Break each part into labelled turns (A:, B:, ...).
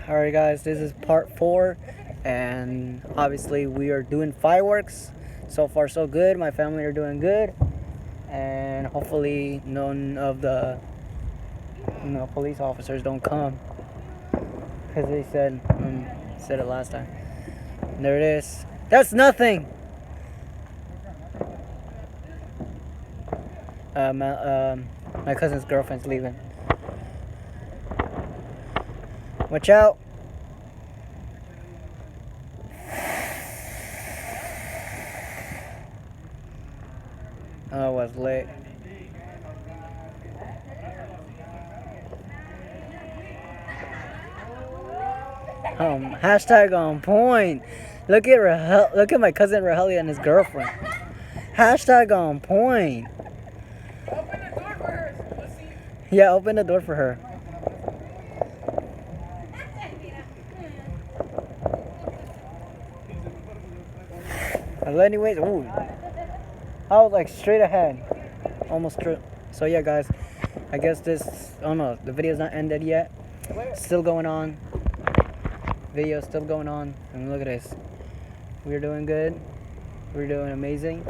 A: Alright guys, this is part 4, and obviously we are doing fireworks. So far so good, my family are doing good, and hopefully none of the police officers don't come, because they said it last time. And there it is. That's nothing! My cousin's girlfriend's leaving. Watch out! Oh, I was late. Hashtag on point. Look at my cousin Raheli and his girlfriend. Hashtag on point.
B: Open the door for her. Let's see.
A: Yeah, open the door for her. Well, anyways, ooh, I was like straight ahead, almost straight. So yeah, guys, I guess this. Oh no, the video's not ended yet. Still going on. Video's still going on, and look at this. We're doing good. We're doing amazing.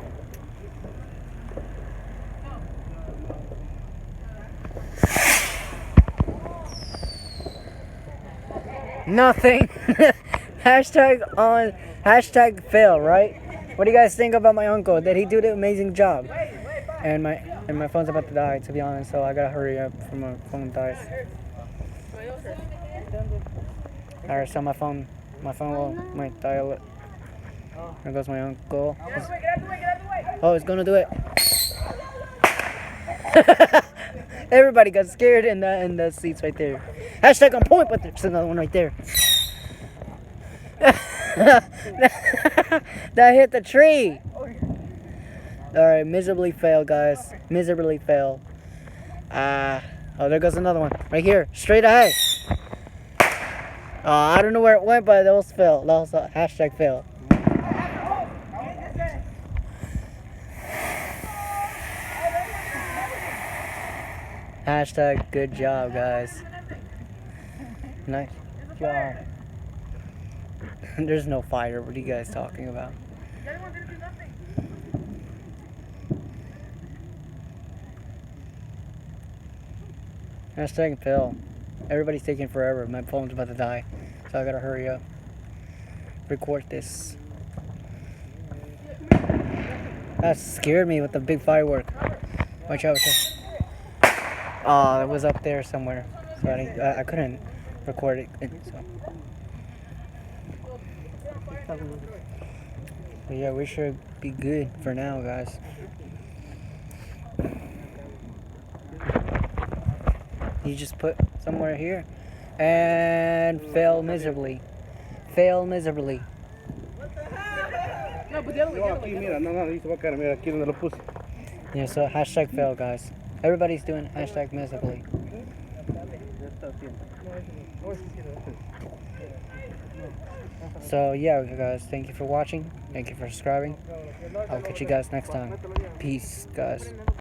A: Nothing. Hashtag fail, right? What do you guys think about my uncle? Did he do the amazing job? And my phone's about to die, to be honest, so I gotta hurry up before my phone dies. Alright, so my phone might die. There goes my uncle. Oh, it's gonna do it. Everybody got scared in the seats right there. Hashtag on point, but there's another one right there. That hit the tree. Alright, miserably fail, guys. Miserably fail. Oh, there goes another one. Right here. Straight ahead. I don't know where it went, but that was fail. That was a hashtag fail. Hashtag good job, guys. Nice job. There's no fire. What are you guys talking about? Hashtag fail. Everybody's taking forever. My phone's about to die, so I gotta hurry up. Record this. That scared me with the big firework. Watch out! Oh, it was up there somewhere, so I couldn't record it. So. But yeah, we should be good for now, guys. You just put somewhere here and fail miserably. Fail miserably. Yeah, so hashtag fail, guys. Everybody's doing hashtag miserably. So yeah, guys, thank you for watching. Thank you for subscribing. I'll catch you guys next time. Peace, guys.